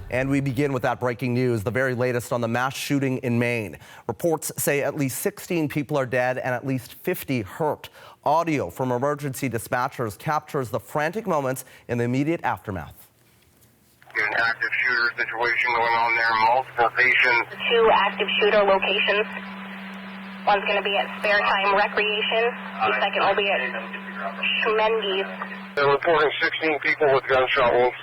And we begin with that breaking news, the very latest on the mass shooting in Maine. Reports say at least 16 people are dead and at least 50 hurt. Audio from emergency dispatchers captures the frantic moments in the immediate aftermath. An active shooter situation going on there, multiple patients. 2 active shooter locations. One's going to be at Spare Time Recreation. The second will be at Schmenges. They're reporting 16 people with gunshot wounds.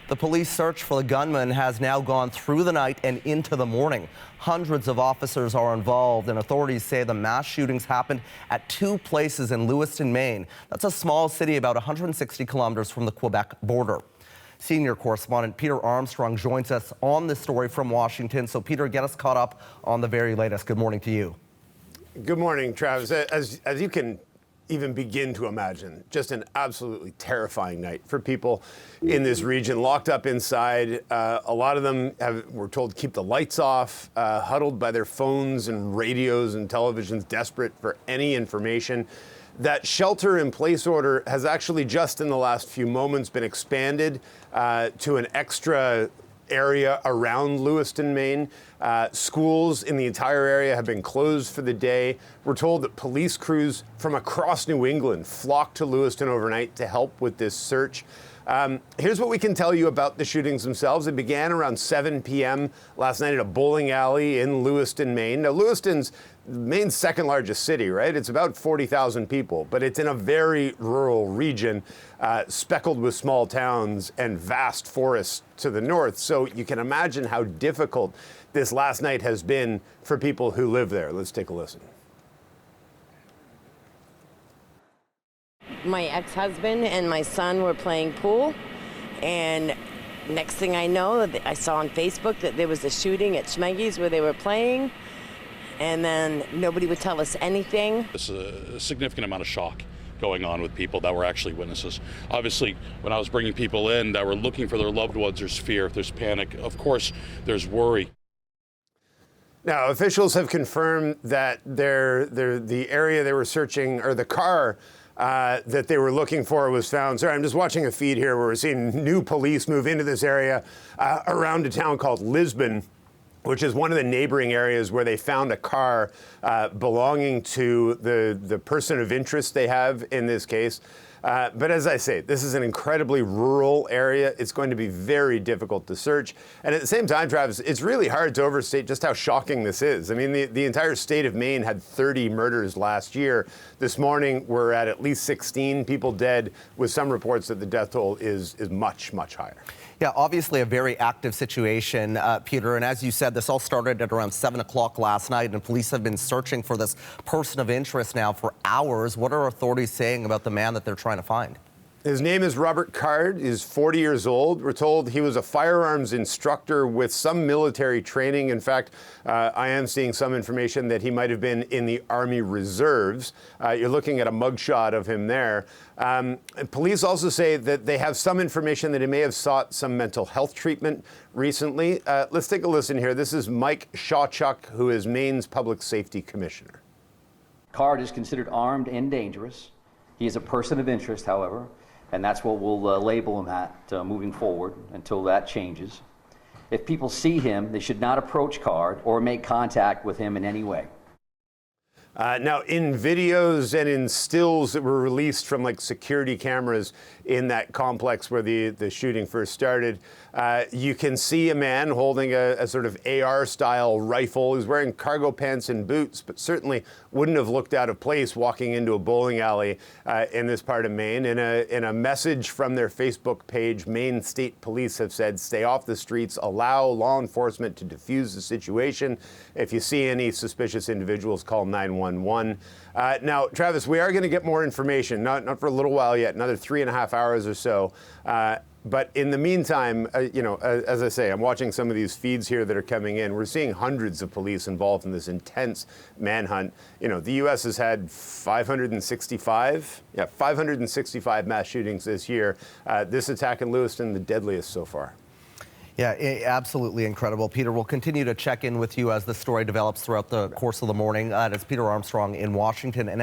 The police search for the gunman has now gone through the night and into the morning. Hundreds of officers are involved, and authorities say the mass shootings happened at 2 places in Lewiston, Maine. That's a small city about 160 kilometers from the Quebec border. Senior correspondent Peter Armstrong joins us on this story from Washington. So, Peter, get us caught up on the very latest. Good morning to you. Good morning, Travis. As you can even begin to imagine, just an absolutely terrifying night for people in this region, locked up inside. A lot of them were told to keep the lights off, huddled by their phones and radios and televisions, desperate for any information. That shelter-in-place order has actually just in the last few moments been expanded to an extra area around Lewiston, Maine. Schools in the entire area have been closed for the day. We're told that police crews from across New England flocked to Lewiston overnight to help with this search. Here's what we can tell you about the shootings themselves. It began around 7 p.m. last night at a bowling alley in Lewiston, Maine. Now, Lewiston's Maine's second largest city, right? It's about 40,000 people, but it's in a very rural region, speckled with small towns and vast forests to the north. So you can imagine how difficult this last night has been for people who live there. Let's take a listen. My ex-husband and my son were playing pool, and next thing I know, I saw on Facebook that there was a shooting at Schmenges where they were playing, and then nobody would tell us anything. There's a significant amount of shock going on with people that were actually witnesses. Obviously, when I was bringing people in that were looking for their loved ones, there's fear, there's panic, of course, there's worry. Now, officials have confirmed that the area they were searching, or the car that they were looking for, was found. Sorry, I'm just watching a feed here where we're seeing new police move into this area around a town called Lisbon, which is one of the neighboring areas where they found a car belonging to the person of interest they have in this case. But as I say, this is an incredibly rural area. It's going to be very difficult to search. And at the same time, Travis, it's really hard to overstate just how shocking this is. I mean, the entire state of Maine had 30 murders last year. This morning, we're at least 16 people dead, with some reports that the death toll is much, much higher. Yeah, obviously a very active situation, Peter. And as you said, this all started at around 7 o'clock last night, and police have been searching for this person of interest now for hours. What are authorities saying about the man that they're trying to find? His name is Robert Card. He's 40 years old. We're told he was a firearms instructor with some military training. In fact, I am seeing some information that he might have been in the Army Reserves. You're looking at a mugshot of him there. Police also say that they have some information that he may have sought some mental health treatment recently. Let's take a listen here. This is Mike Shawchuck, who is Maine's Public Safety Commissioner. Card is considered armed and dangerous. He is a person of interest, however, and that's what we'll label him at moving forward until that changes. If people see him, they should not approach Card or make contact with him in any way. Now, in videos and in stills that were released from security cameras in that complex where the shooting first started, you can see a man holding a sort of AR-style rifle. He's wearing cargo pants and boots, but certainly wouldn't have looked out of place walking into a bowling alley in this part of Maine. In a message from their Facebook page, Maine State Police have said, stay off the streets, allow law enforcement to defuse the situation. If you see any suspicious individuals, call 911. Now, Travis, we are going to get more information, not for a little while yet, another 3.5 hours or so. But in the meantime, as I say, I'm watching some of these feeds here that are coming in. We're seeing hundreds of police involved in this intense manhunt. The U.S. has had 565 mass shootings this year. This attack in Lewiston, the deadliest so far. Yeah, absolutely incredible. Peter, we'll continue to check in with you as the story develops throughout the course of the morning. It's Peter Armstrong in Washington.